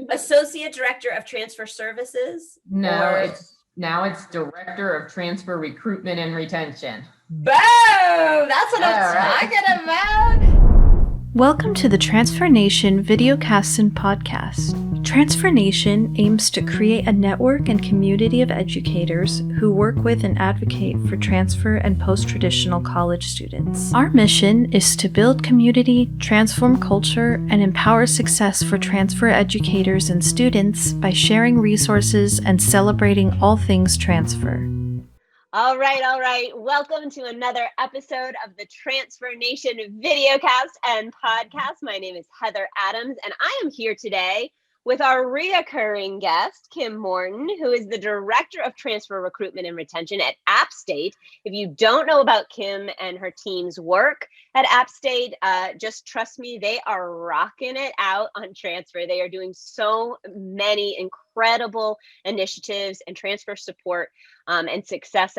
Associate Director of Transfer Services? No, it's Director of Transfer Recruitment and Retention. Boom! That's what I'm talking about. Welcome to the Transfer Nation videocast and podcast. Transfer Nation aims to create a network and community of educators who work with and advocate for transfer and post-traditional college students. Our mission is to build community, transform culture, and empower success for transfer educators and students by sharing resources and celebrating all things transfer. All right. Welcome to another episode of the Transfer Nation videocast and podcast. My name is Heather Adams, and I am here today with our reoccurring guest, Kim Morton, who is the Director of Transfer Recruitment and Retention at App State. If you don't know about Kim and her team's work at App State, just trust me, they are rocking it out on transfer. They are doing so many incredible initiatives and transfer support and success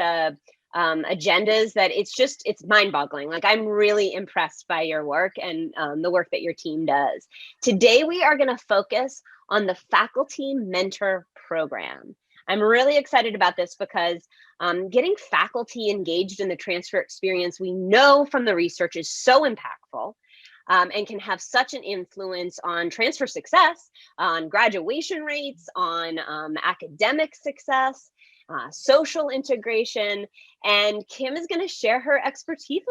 agendas that it's mind-boggling. Like, I'm really impressed by your work and the work that your team does. Today, we are going to focus on the Faculty Mentor Program. I'm really excited about this because getting faculty engaged in the transfer experience, we know from the research, is so impactful. And can have such an influence on transfer success, on graduation rates, on academic success, social integration, and Kim is going to share her expertise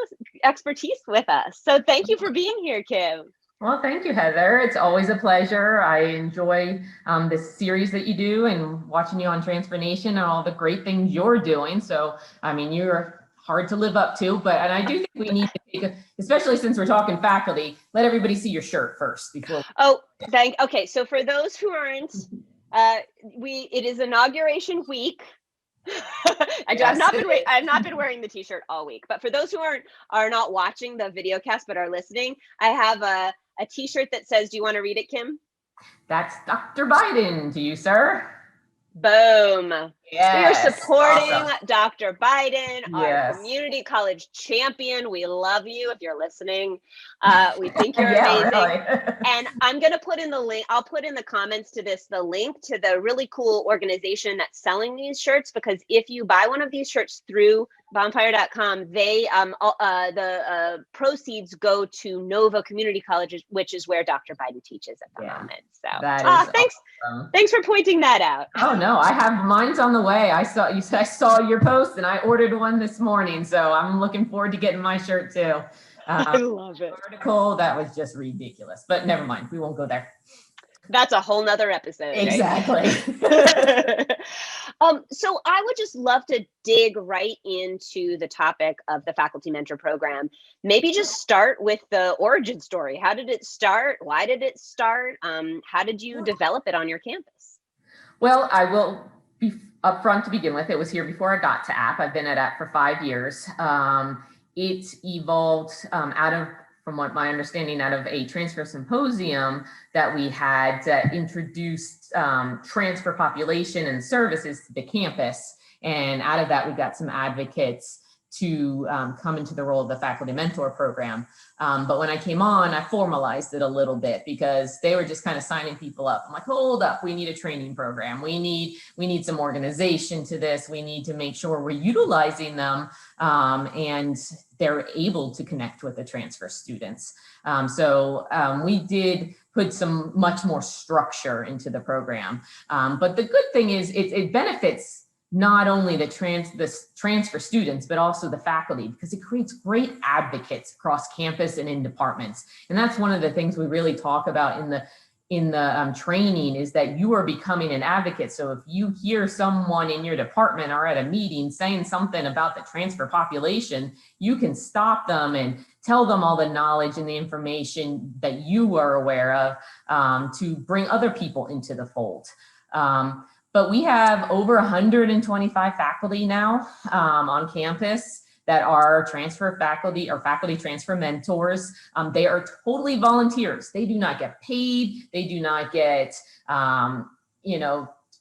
with us. So thank you for being here, Kim. Well, thank you, Heather. It's always a pleasure. I enjoy this series that you do and watching you on Transfer Nation and all the great things you're doing. So, I mean, you're hard to live up to, and I do think we need to take especially since we're talking faculty, let everybody see your shirt first before. Okay. So for those who aren't, it is inauguration week. I've not been wearing the t-shirt all week, but for those who are not watching the video cast but are listening, I have a t-shirt that says, do you want to read it, Kim? That's Dr. Biden to you, sir. Boom. Yes. We are supporting awesome. Dr. Biden, our community college champion. We love you if you're listening. We think you're amazing. Really. And I'm going to put in the link. I'll put in the comments to this, the link to the really cool organization that's selling these shirts, because if you buy one of these shirts through bonfire.com, they the proceeds go to Nova Community College, which is where Dr. Biden teaches at the moment. So thanks. Awesome. Thanks for pointing that out. Oh no, I have mine's on the way. I saw your post and I ordered one this morning, so I'm looking forward to getting my shirt too. I love it. Article that was just ridiculous, but never mind. We won't go there. That's a whole nother episode. Exactly. Right? So I would just love to dig right into the topic of the Faculty Mentor Program. Maybe just start with the origin story. How did it start? Why did it start? How did you develop it on your campus? Well, I will be upfront to begin with. It was here before I got to App. I've been at App for 5 years. It evolved from what my understanding, out of a transfer symposium that we had that introduced transfer population and services to the campus. And out of that, we got some advocates to come into the role of the Faculty Mentor Program. But when I came on, I formalized it a little bit because they were just kind of signing people up. I'm like, hold up, we need a training program. We need some organization to this. We need to make sure we're utilizing them and they're able to connect with the transfer students. So we did put some much more structure into the program. But the good thing is it benefits not only the transfer students, but also the faculty, because it creates great advocates across campus and in departments. And that's one of the things we really talk about in the training, is that you are becoming an advocate. So if you hear someone in your department or at a meeting saying something about the transfer population, you can stop them and tell them all the knowledge and the information that you are aware of to bring other people into the fold. But we have over 125 faculty now on campus that are transfer faculty or faculty transfer mentors. They are totally volunteers. They do not get paid. They do not get,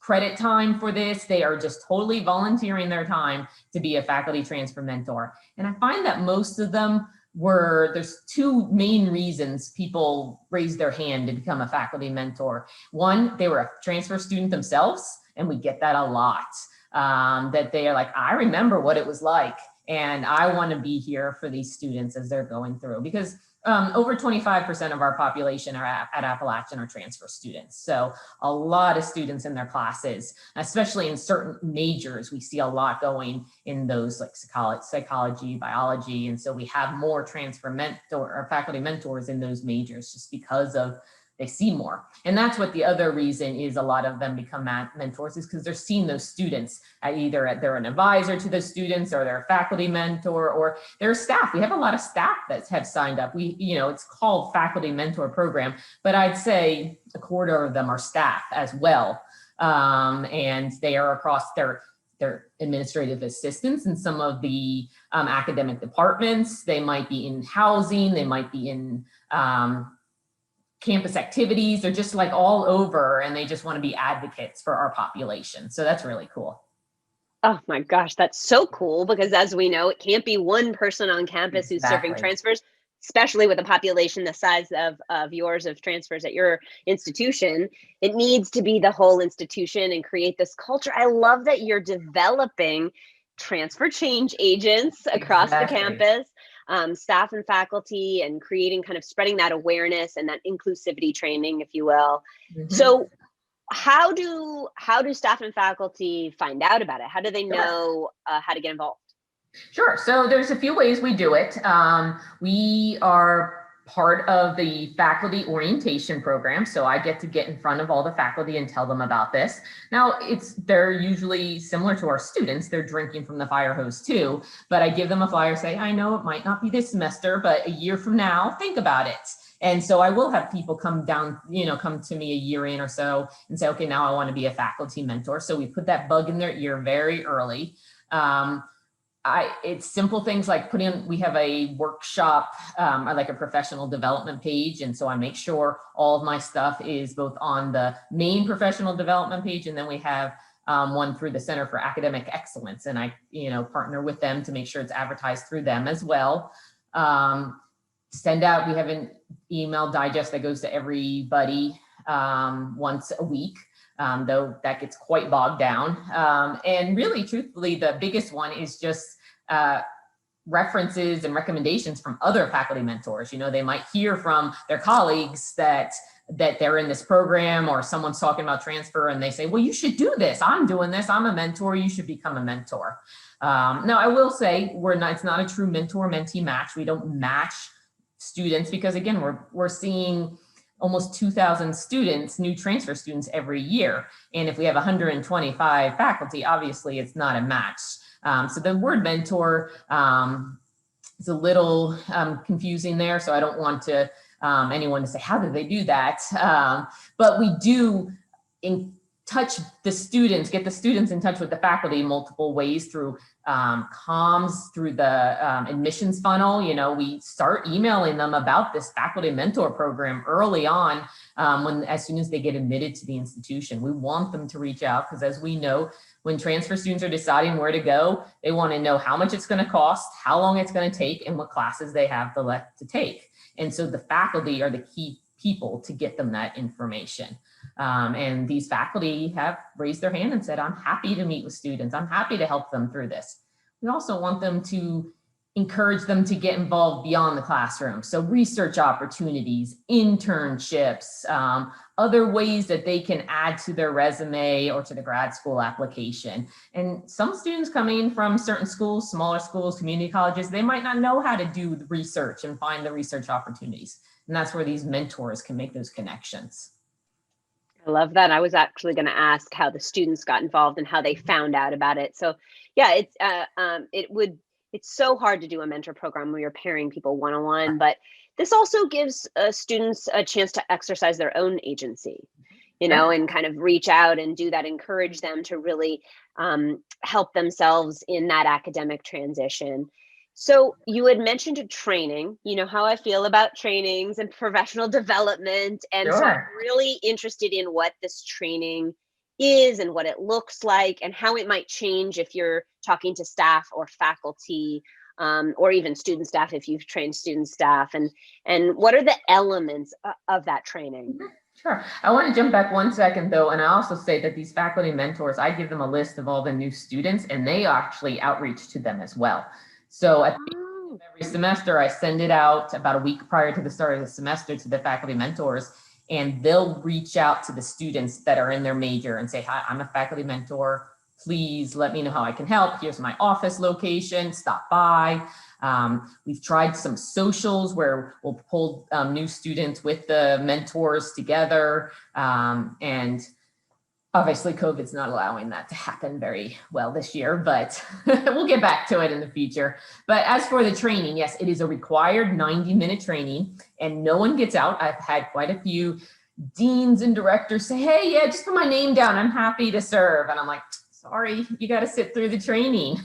credit time for this. They are just totally volunteering their time to be a faculty transfer mentor. And I find that most of them there's two main reasons people raise their hand to become a faculty mentor. One, they were a transfer student themselves, and we get that a lot, that they are like, I remember what it was like, and I want to be here for these students as they're going through, because over 25% of our population are at Appalachian are transfer students. So a lot of students in their classes, especially in certain majors, we see a lot going in those like psychology, biology. And so we have more transfer mentor or faculty mentors in those majors just because of they see more. And that's what the other reason is a lot of them become mentors, is because they're seeing those students they're an advisor to those students, or they're a faculty mentor, or they're staff. We have a lot of staff that have signed up. It's called faculty mentor program, but I'd say a quarter of them are staff as well. And they are across their administrative assistants in some of the academic departments. They might be in housing, they might be in campus activities. They're just like all over, and they just want to be advocates for our population. So that's really cool. Oh my gosh, that's so cool, because as we know, it can't be one person on campus who's serving transfers, especially with a population the size of yours of transfers at your institution. It needs to be the whole institution and create this culture. I love that you're developing transfer change agents across the campus, staff and faculty, and creating, kind of spreading that awareness and that inclusivity training, if you will. Mm-hmm. So how do staff and faculty find out about it? How do they know how to get involved? Sure. So there's a few ways we do it. We are part of the faculty orientation program. So I get in front of all the faculty and tell them about this. Now they're usually similar to our students. They're drinking from the fire hose too, but I give them a flyer, say, I know it might not be this semester, but a year from now, think about it. And so I will have people come to me a year in or so and say, okay, now I want to be a faculty mentor. So we put that bug in their ear very early. It's simple things like we have a workshop, like a professional development page. And so I make sure all of my stuff is both on the main professional development page. And then we have one through the Center for Academic Excellence. And I, partner with them to make sure it's advertised through them as well. We have an email digest that goes to everybody once a week. Though that gets quite bogged down. And really, truthfully, the biggest one is just references and recommendations from other faculty mentors. They might hear from their colleagues that they're in this program, or someone's talking about transfer and they say, well, you should do this. I'm doing this. I'm a mentor. You should become a mentor. Now, I will say it's not a true mentor-mentee match. We don't match students because, again, we're seeing almost 2,000 students, new transfer students every year. And if we have 125 faculty, obviously it's not a match. So the word mentor is a little confusing there. So I don't want anyone to say, how did they do that? But we do get the students in touch with the faculty in multiple ways through comms, through the admissions funnel. We start emailing them about this faculty mentor program early on, as soon as they get admitted to the institution. We want them to reach out because, as we know, when transfer students are deciding where to go, they want to know how much it's going to cost, how long it's going to take, and what classes they have left to take. And so the faculty are the key people to get them that information. And these faculty have raised their hand and said, I'm happy to meet with students. I'm happy to help them through this. We also want them to encourage them to get involved beyond the classroom. So research opportunities, internships, other ways that they can add to their resume or to the grad school application. And some students coming from certain schools, smaller schools, community colleges, they might not know how to do the research and find the research opportunities. And that's where these mentors can make those connections. I love that. I was actually going to ask how the students got involved and how they found out about it. So yeah, it's so hard to do a mentor program where you're pairing people one-on-one, but this also gives students a chance to exercise their own agency, and kind of reach out and do that, encourage them to really help themselves in that academic transition. So you had mentioned a training, how I feel about trainings and professional development. And so I'm really interested in what this training is and what it looks like and how it might change if you're talking to staff or faculty or even student staff if you've trained student staff, and what are the elements of that training? Sure. I want to jump back 1 second though, and I also say that these faculty mentors, I give them a list of all the new students, and they actually outreach to them as well. So at the beginning of every semester, I send it out about a week prior to the start of the semester to the faculty mentors, and they'll reach out to the students that are in their major and say, hi, I'm a faculty mentor. Please let me know how I can help. Here's my office location, stop by. We've tried some socials where we'll pull new students with the mentors together. And obviously COVID's not allowing that to happen very well this year, but we'll get back to it in the future. But as for the training, yes, it is a required 90-minute training and no one gets out. I've had quite a few deans and directors say, hey, yeah, just put my name down. I'm happy to serve. And I'm like, sorry, you got to sit through the training.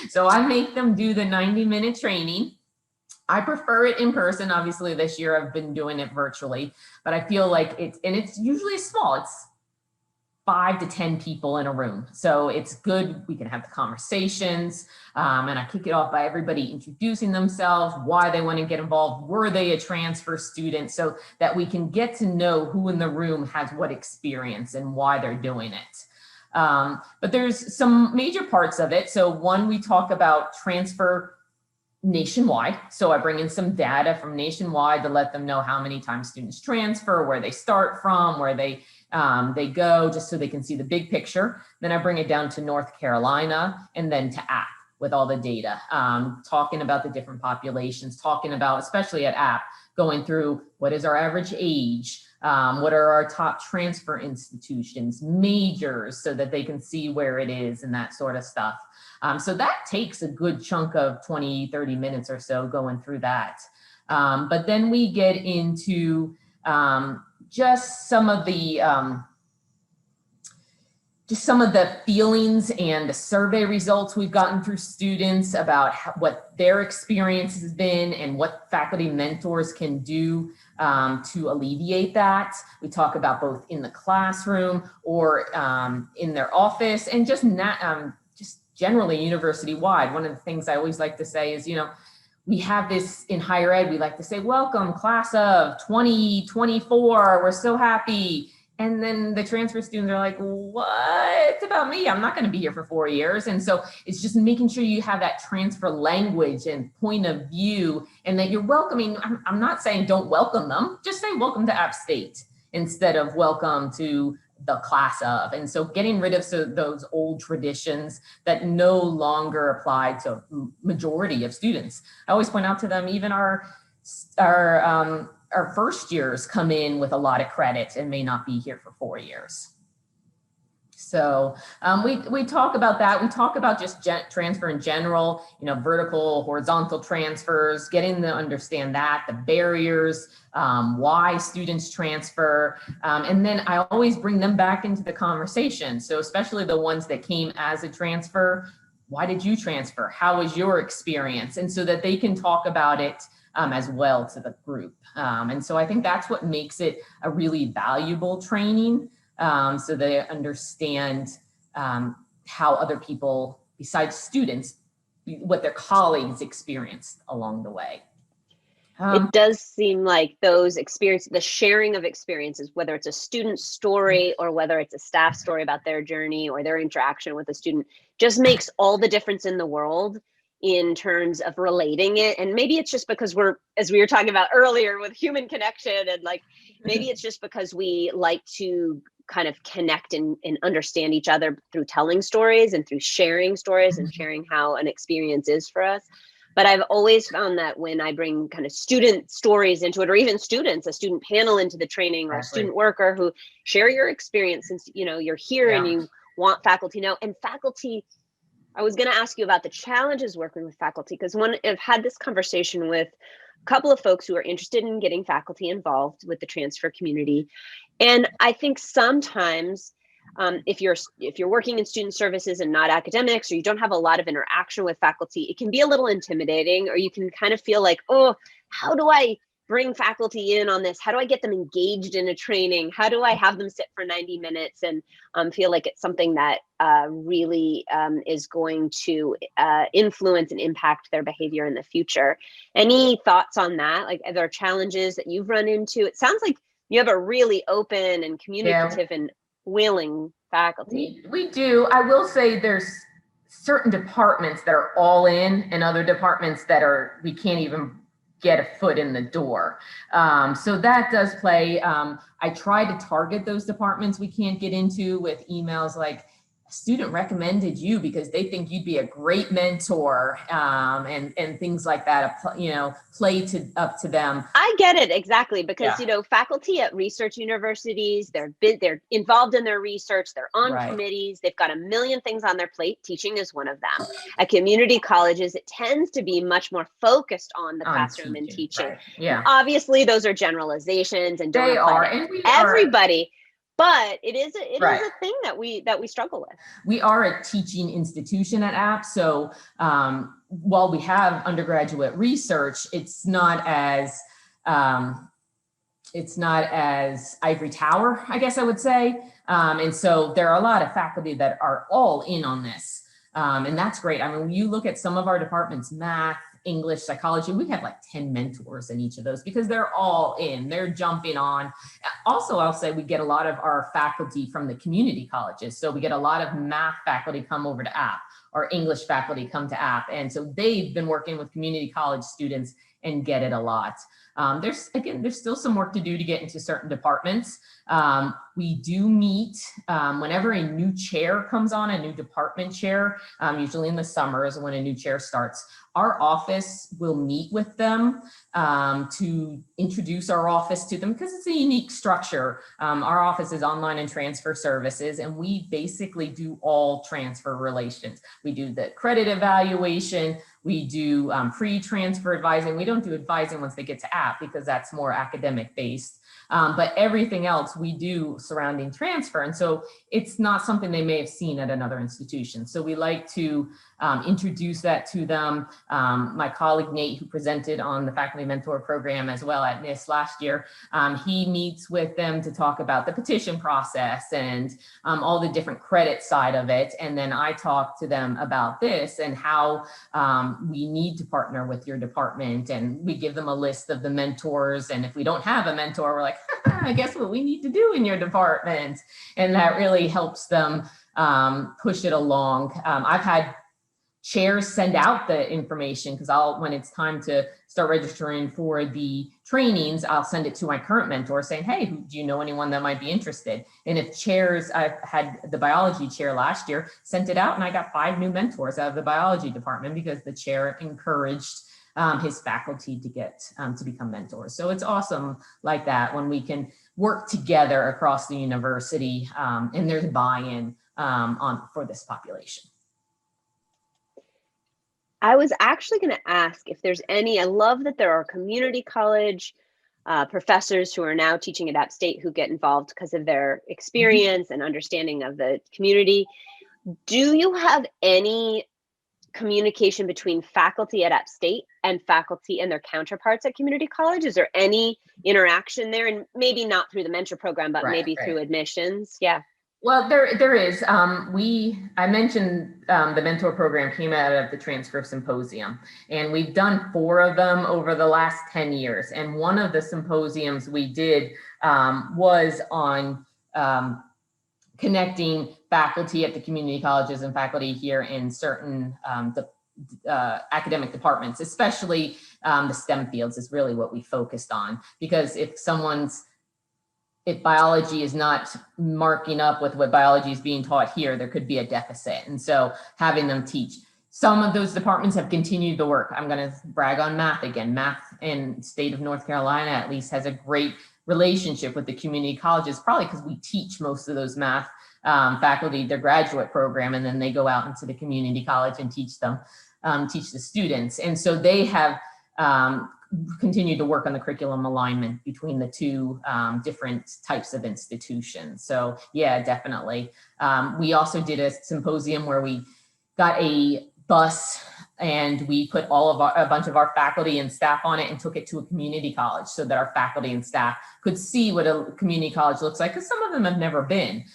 So I make them do the 90-minute training. I prefer it in person. Obviously this year I've been doing it virtually, but I feel like it's usually small. It's 5 to 10 people in a room. So it's good. We can have the conversations. And I kick it off by everybody introducing themselves, why they want to get involved. Were they a transfer student? So that we can get to know who in the room has what experience and why they're doing it. But there's some major parts of it. So one, we talk about transfer nationwide. So I bring in some data from nationwide to let them know how many times students transfer, where they start from, where they go, just so they can see the big picture. Then I bring it down to North Carolina and then to App with all the data, talking about the different populations, talking about, especially at App, going through what is our average age, what are our top transfer institutions, majors, so that they can see where it is and that sort of stuff. So that takes a good chunk of 20, 30 minutes or so going through that. But then we get into just some of the feelings and the survey results we've gotten through students about what their experience has been and what faculty mentors can do to alleviate that. We talk about both in the classroom or in their office and just generally university-wide. One of the things I always like to say is, we have this in higher ed, we like to say, welcome class of 2024, we're so happy. And then the transfer students are like, what about me? I'm not going to be here for 4 years. And so it's just making sure you have that transfer language and point of view and that you're welcoming. I'm not saying don't welcome them, just say welcome to App State instead of welcome to the class of. And so getting rid of those old traditions that no longer apply to majority of students. I always point out to them, even our first years come in with a lot of credit and may not be here for 4 years. So we talk about that. We talk about just transfer in general, vertical, horizontal transfers, getting them to understand that, the barriers, why students transfer. And then I always bring them back into the conversation. So especially the ones that came as a transfer, why did you transfer? How was your experience? And so that they can talk about it as well to the group. And so I think that's what makes it a really valuable training. So they understand how other people besides students, what their colleagues experienced along the way. It does seem like those experiences, the sharing of experiences, whether it's a student story or whether it's a staff story about their journey or their interaction with a student, just makes all the difference in the world in terms of relating it. And maybe it's just because as we were talking about earlier with human connection, and maybe it's just because we like to kind of connect and understand each other through telling stories and through sharing stories and sharing how an experience is for us. But I've always found that when I bring kind of student stories into it, or even students, a student panel into the training, or a student worker who share your experience, since you're here and you want faculty to know. And faculty, I was going to ask you about the challenges working with faculty, because I've had this conversation with a couple of folks who are interested in getting faculty involved with the transfer community. And I think sometimes if you're working in student services and not academics, or you don't have a lot of interaction with faculty, it can be a little intimidating, or you can kind of feel like, oh, how do I bring faculty in on this? How do I get them engaged in a training? How do I have them sit for 90 minutes and feel like it's something that really is going to influence and impact their behavior in the future? Any thoughts on that? Like, are there challenges that you've run into? It sounds like you have a really open and communicative and willing faculty. We do. I will say there's certain departments that are all in and other departments that we can't even get a foot in the door. So that does play. I try to target those departments we can't get into with emails like, a student recommended you because they think you'd be a great mentor, and things like that, play up to them. I get it, exactly, because Yeah. faculty at research universities, they're involved in their research, they're on Right. committees, they've got a million things on their plate. Teaching is one of them. At community colleges, it tends to be much more focused on the classroom and teaching. Right. Yeah. Obviously, those are generalizations and don't They apply are, to and we everybody. But it is Right. is a thing that we struggle with. We are a teaching institution at App, so while we have undergraduate research, it's not as ivory tower, I guess I would say. And so there are a lot of faculty that are all in on this, and that's great. I mean, when you look at some of our departments, math, English, psychology, we have like 10 mentors in each of those because they're all in, they're jumping on. Also, I'll say we get a lot of our faculty from the community colleges. So we get a lot of math faculty come over to App, or English faculty come to App. And so they've been working with community college students and get it a lot. There's still some work to do to get into certain departments. We do meet whenever a new chair comes on, a new department chair, usually in the summers when a new chair starts. Our office will meet with them to introduce our office to them because it's a unique structure. Our office is online and transfer services, and we basically do all transfer relations. We do the credit evaluation, we do pre-transfer advising. We don't do advising once they get to App because that's more academic based. But everything else we do surrounding transfer. And so it's not something they may have seen at another institution. So we like to introduce that to them. My colleague Nate, who presented on the faculty mentor program as well at NIST last year, he meets with them to talk about the petition process and all the different credit side of it. And then I talk to them about this and how we need to partner with your department. And we give them a list of the mentors. And if we don't have a mentor, we're like, I guess what we need to do in your department. And that really helps them push it along. I've had chairs send out the information because when it's time to start registering for the trainings, I'll send it to my current mentor saying, hey, do you know anyone that might be interested? And if chairs, I had the biology chair last year, sent it out and I got 5 new mentors out of the biology department because the chair encouraged his faculty to get to become mentors. So it's awesome like that when we can work together across the university and there's buy-in for this population. I was actually going to ask if there's any, I love that there are community college professors who are now teaching at App State who get involved because of their experience and understanding of the community. Do you have any communication between faculty at App State and faculty and their counterparts at community college? Is there any interaction there? And maybe not through the mentor program, but maybe through admissions? Yeah. Well, there is. I mentioned the mentor program came out of the Transfer Symposium, and we've done 4 of them over the last 10 years. And one of the symposiums we did was on connecting faculty at the community colleges and faculty here in certain academic departments, especially the STEM fields is really what we focused on. Because if biology is not marking up with what biology is being taught here, there could be a deficit. And so having them teach. Some of those departments have continued the work. I'm going to brag on math again. Math in state of North Carolina at least has a great relationship with the community colleges, probably because we teach most of those math faculty their graduate program, and then they go out into the community college and teach the students. And so they have continue to work on the curriculum alignment between the 2 different types of institutions. So yeah, definitely. We also did a symposium where we got a bus, and we put a bunch of our faculty and staff on it and took it to a community college so that our faculty and staff could see what a community college looks like, because some of them have never been.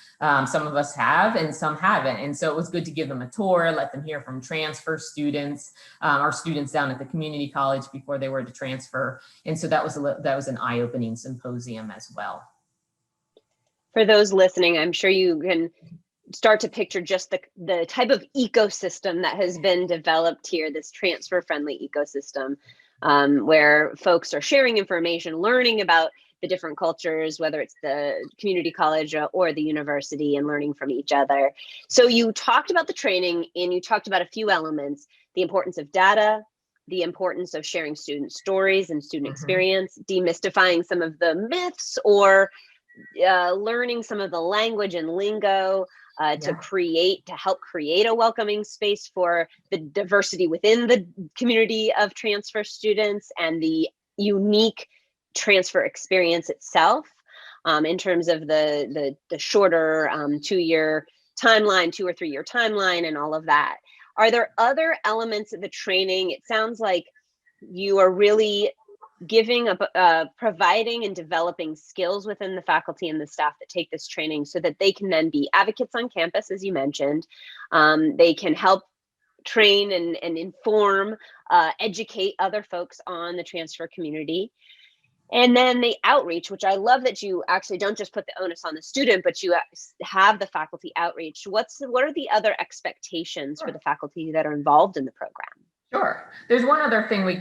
Some of us have and some haven't. And so it was good to give them a tour, let them hear from transfer students, our students down at the community college before they were to transfer. And so that was an eye-opening symposium as well. For those listening, I'm sure you can start to picture just the type of ecosystem that has been developed here, this transfer-friendly ecosystem, where folks are sharing information, learning about the different cultures, whether it's the community college or the university, and learning from each other. So you talked about the training, and you talked about a few elements: the importance of data, the importance of sharing student stories and student experience, demystifying some of the myths, or learning some of the language and lingo to help create a welcoming space for the diversity within the community of transfer students, and the unique transfer experience itself, in terms of the shorter 2-year timeline, 2 or 3 year timeline, and all of that. Are there other elements of the training? It sounds like you are really providing and developing skills within the faculty and the staff that take this training, so that they can then be advocates on campus, as you mentioned. They can help train and inform, educate other folks on the transfer community. And then the outreach, which I love that you actually don't just put the onus on the student, but you have the faculty outreach. What are the other expectations for the faculty that are involved in the program? Sure. There's one other thing we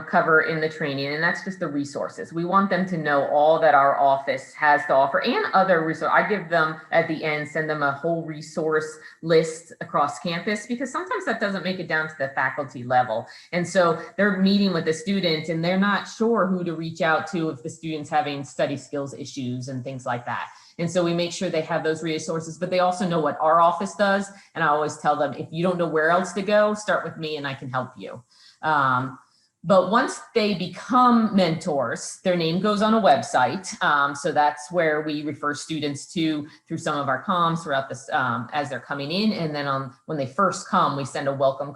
cover in the training, and that's just the resources. We want them to know all that our office has to offer, and other resources. I give them at the end, send them a whole resource list across campus, because sometimes that doesn't make it down to the faculty level. And so they're meeting with the student and they're not sure who to reach out to if the student's having study skills issues and things like that. And so we make sure they have those resources, but they also know what our office does. And I always tell them, if you don't know where else to go, start with me and I can help you. But once they become mentors, their name goes on a website. So that's where we refer students to through some of our comms throughout this, as they're coming in. And then when they first come, we send a welcome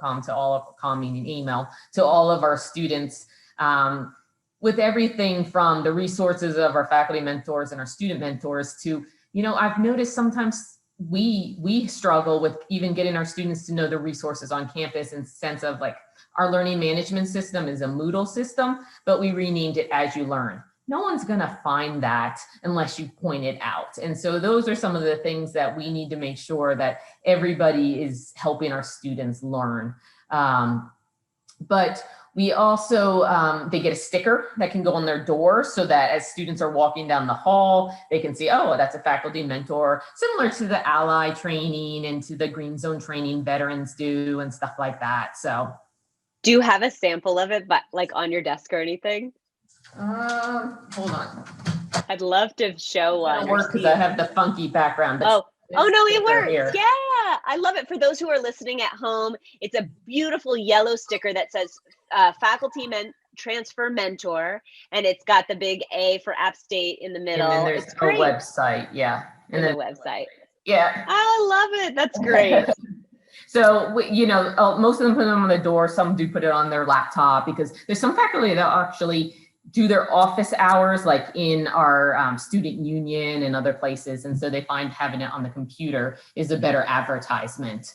meaning email to all of our students, with everything from the resources of our faculty mentors and our student mentors to, I've noticed sometimes we struggle with even getting our students to know the resources on campus, in the sense of, like, our learning management system is a Moodle system, but we renamed it As You Learn. No one's gonna find that unless you point it out. And so those are some of the things that we need to make sure that everybody is helping our students learn. But we also, they get a sticker that can go on their door, so that as students are walking down the hall, they can see, oh, that's a faculty mentor, similar to the Ally training and to the Green Zone training veterans do and stuff like that. So, do you have a sample of it, but like on your desk or anything? Hold on. I'd love to show one. It'll work because I have the funky background. But Oh no, it works. Here. Yeah, I love it. For those who are listening at home, it's a beautiful yellow sticker that says faculty transfer mentor, and it's got the big A for App State in the middle. And then there's a website, yeah. And then the website. Yeah. I love it. That's great. So, most of them put them on the door. Some do put it on their laptop, because there's some faculty that actually do their office hours, like in our student union and other places. And so they find having it on the computer is a better advertisement.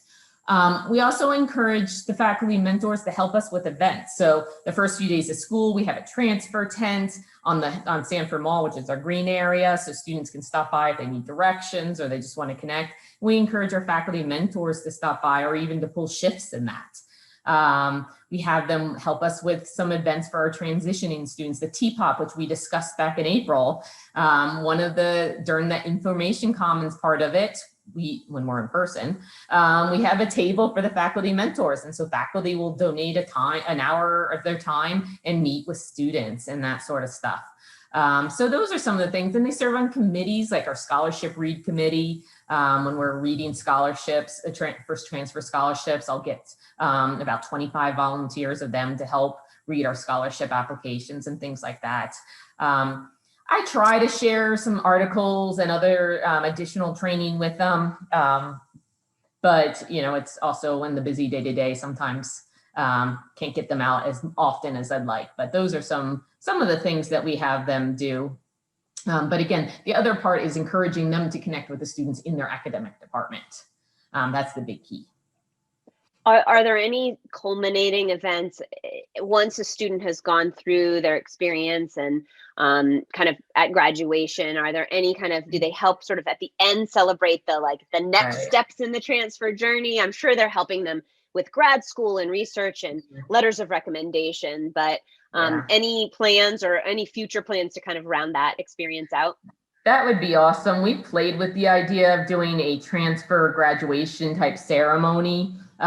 We also encourage the faculty mentors to help us with events. So the first few days of school, we have a transfer tent on Sanford Mall, which is our green area, so students can stop by if they need directions or they just want to connect. We encourage our faculty mentors to stop by, or even to pull shifts in that. We have them help us with some events for our transitioning students, the T-POP, which we discussed back in April. During the information commons part of it, when we're in person, we have a table for the faculty mentors. And so faculty will donate an hour of their time and meet with students and that sort of stuff. So those are some of the things. And they serve on committees like our scholarship read committee. When we're reading scholarships, first transfer scholarships, I'll get about 25 volunteers of them to help read our scholarship applications and things like that. I try to share some articles and other additional training with them. But, it's also in the busy day to day, sometimes can't get them out as often as I'd like. But those are some of the things that we have them do. But again, the other part is encouraging them to connect with the students in their academic department. That's the big key. Are there any culminating events once a student has gone through their experience and kind of at graduation? Are there any do they help sort of at the end celebrate the next steps in the transfer journey? I'm sure they're helping them with grad school and research and letters of recommendation, but any plans or any future plans to kind of round that experience out? That would be awesome. We played with the idea of doing a transfer graduation type ceremony. A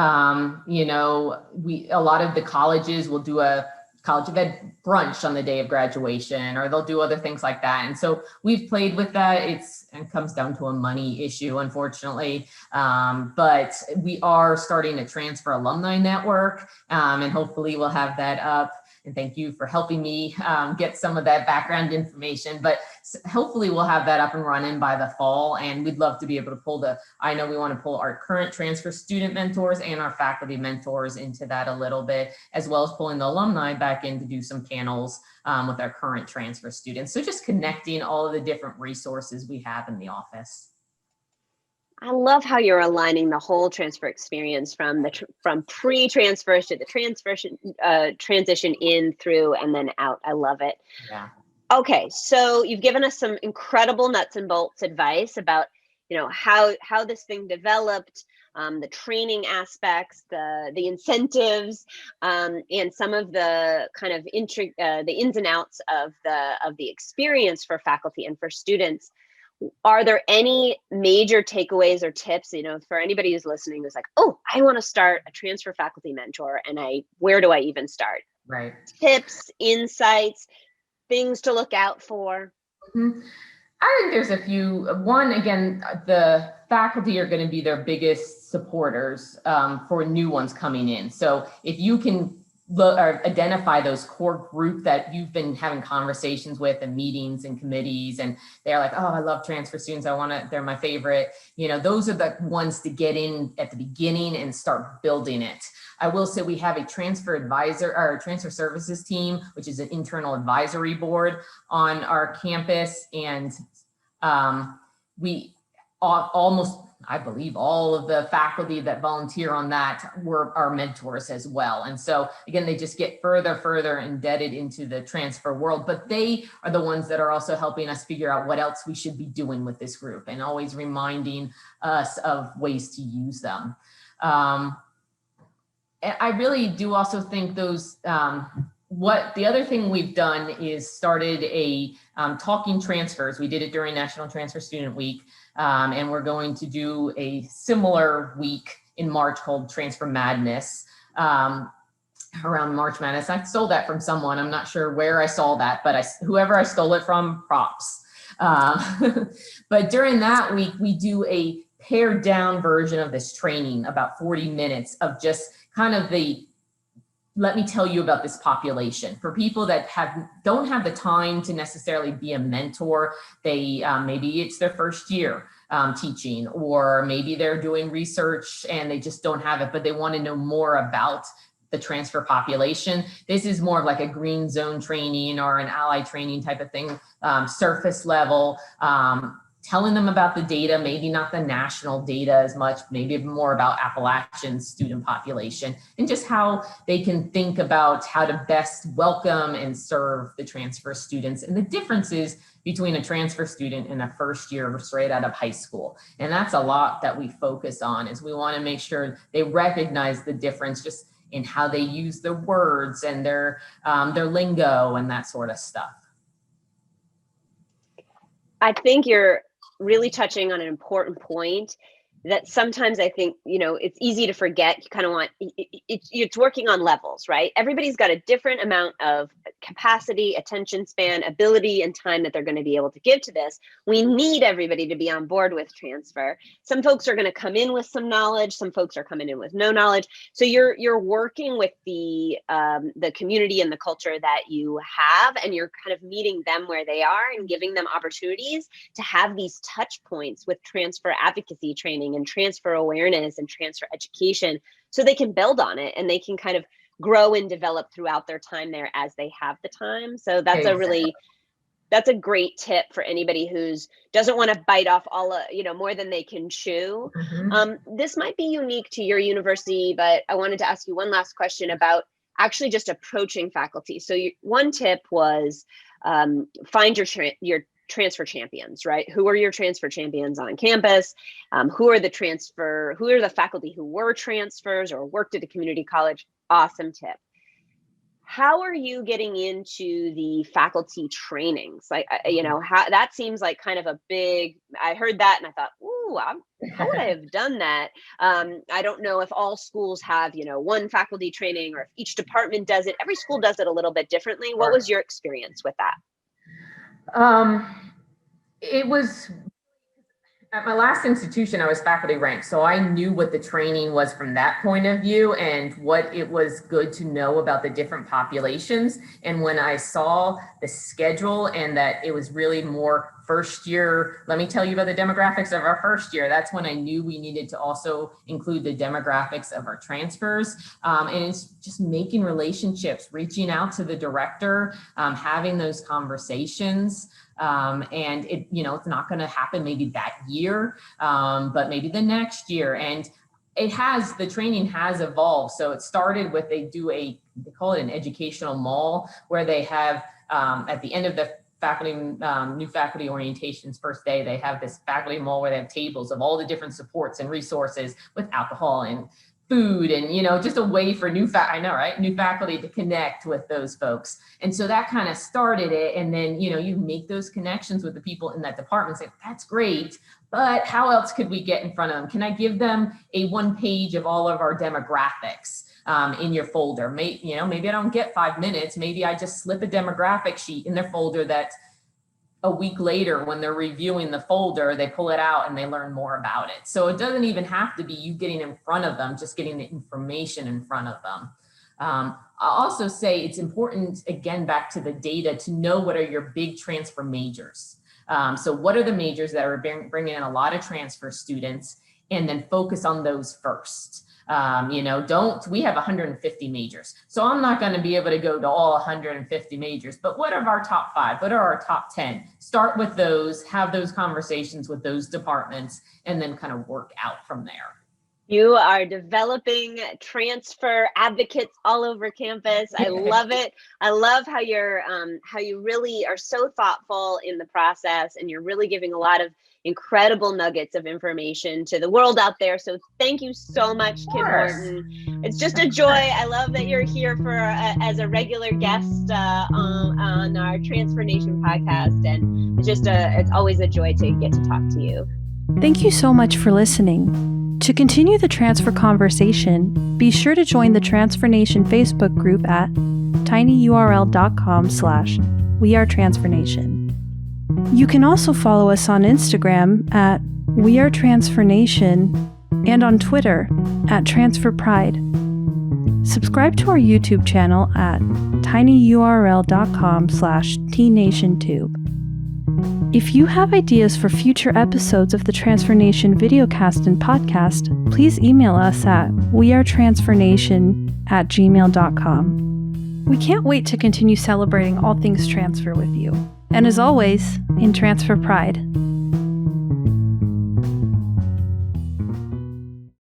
lot of the colleges will do a college of ed brunch on the day of graduation, or they'll do other things like that. And so we've played with that. It comes down to a money issue, unfortunately. But we are starting a transfer alumni network, and hopefully we'll have that up. And thank you for helping me get some of that background information. But hopefully we'll have that up and running by the fall. And we'd love to be able to I know we want to pull our current transfer student mentors and our faculty mentors into that a little bit, as well as pulling the alumni back in to do some panels with our current transfer students. So just connecting all of the different resources we have in the office. I love how you're aligning the whole transfer experience from pre-transfers to the transfer transition in, through, and then out. I love it. Yeah. Okay, so you've given us some incredible nuts and bolts advice about how this thing developed, the training aspects, the incentives, and some of the kind of the ins and outs of the experience for faculty and for students. Are there any major takeaways or tips, for anybody who's listening who's like, oh, I want to start a transfer faculty mentor, and where do I even start? Right. Tips, insights, things to look out for? Mm-hmm. I think there's a few. One, again, the faculty are going to be their biggest supporters for new ones coming in. So if you can or identify those core group that you've been having conversations with and meetings and committees, and they're like, oh, I love transfer students, they're my favorite. Those are the ones to get in at the beginning and start building it. I will say we have a transfer advisor or transfer services team, which is an internal advisory board on our campus. And we I believe all of the faculty that volunteer on that were our mentors as well. And so again, they just get further indebted into the transfer world, but they are the ones that are also helping us figure out what else we should be doing with this group and always reminding us of ways to use them. I really do also think those, what the other thing we've done is started a talking transfers. We did it during National Transfer Student Week. And we're going to do a similar week in March called Transfer Madness, around March Madness. I stole that from someone. I'm not sure where I saw that, but whoever I stole it from, props. But during that week, we do a pared down version of this training, about 40 minutes of just kind of let me tell you about this population. For people that don't have the time to necessarily be a mentor, they maybe it's their first year teaching, or maybe they're doing research and they just don't have it, but they want to know more about the transfer population. This is more of like a green zone training or an ally training type of thing, surface level, telling them about the data, maybe not the national data as much, maybe more about Appalachian student population, and just how they can think about how to best welcome and serve the transfer students and the differences between a transfer student and a first year straight out of high school. And that's a lot that we focus on, is we want to make sure they recognize the difference just in how they use their words and their lingo and that sort of stuff. I think you're really touching on an important point that sometimes I think, it's easy to forget. You kind of want, it's working on levels, right? Everybody's got a different amount of capacity, attention span, ability, and time that they're going to be able to give to this. We need everybody to be on board with transfer. Some folks are going to come in with some knowledge. Some folks are coming in with no knowledge. So you're working with the community and the culture that you have, and you're kind of meeting them where they are and giving them opportunities to have these touch points with transfer advocacy training training and transfer awareness and transfer education so they can build on it and they can kind of grow and develop throughout their time there as they have the time. So that's that's a great tip for anybody who's doesn't want to bite off all, more than they can chew. This might be unique to your university, but I wanted to ask you one last question about actually just approaching faculty. So one tip was find your transfer champions, right? Who are your transfer champions on campus? Who are the faculty who were transfers or worked at a community college? Awesome tip. How are you getting into the faculty trainings? Like, how that seems like kind of a big, I heard that and I thought, ooh, how would I have done that? I don't know if all schools have, one faculty training or if each department does it. Every school does it a little bit differently. What was your experience with that? It was at my last institution, I was faculty ranked, so I knew what the training was from that point of view and what it was good to know about the different populations. And when I saw the schedule and that it was really more first year, let me tell you about the demographics of our first year. That's when I knew we needed to also include the demographics of our transfers. And it's just making relationships, reaching out to the director, having those conversations. And it's not going to happen maybe that year, but maybe the next year. And the training has evolved. So it started with, they call it an educational mall, where they have, at the end of the new faculty orientations first day, they have this faculty mall where they have tables of all the different supports and resources with alcohol and food and, just a way for new faculty to connect with those folks. And so that kind of started it. And then, you make those connections with the people in that department, say, that's great, but how else could we get in front of them? Can I give them a 1 page of all of our demographics in your folder? Maybe I don't get 5 minutes. Maybe I just slip a demographic sheet in their folder that a week later, when they're reviewing the folder, they pull it out and they learn more about it. So it doesn't even have to be you getting in front of them, just getting the information in front of them. I'll also say it's important, again, back to the data, to know what are your big transfer majors. So what are the majors that are bringing in a lot of transfer students, and then focus on those first. We have 150 majors. So I'm not going to be able to go to all 150 majors, but what are our top 5? What are our top 10? Start with those, have those conversations with those departments, and then kind of work out from there. You are developing transfer advocates all over campus. I love it. I love how you really are so thoughtful in the process, and you're really giving a lot of incredible nuggets of information to the world out there. So thank you so much, Kim Morton. It's just a joy. I love that you're here as a regular guest on our Transfer Nation podcast, and it's always a joy to get to talk to you. Thank you so much for listening. To continue the transfer conversation, be sure to join the Transfer Nation Facebook group at tinyurl.com/wearetransfernation. You can also follow us on Instagram at wearetransfernation and on Twitter at transferpride. Subscribe to our YouTube channel at tinyurl.com/tnationtube. If you have ideas for future episodes of the Transfer Nation videocast and podcast, please email us at wearetransfernation@gmail.com. We can't wait to continue celebrating all things transfer with you. And as always, in Transfer Pride.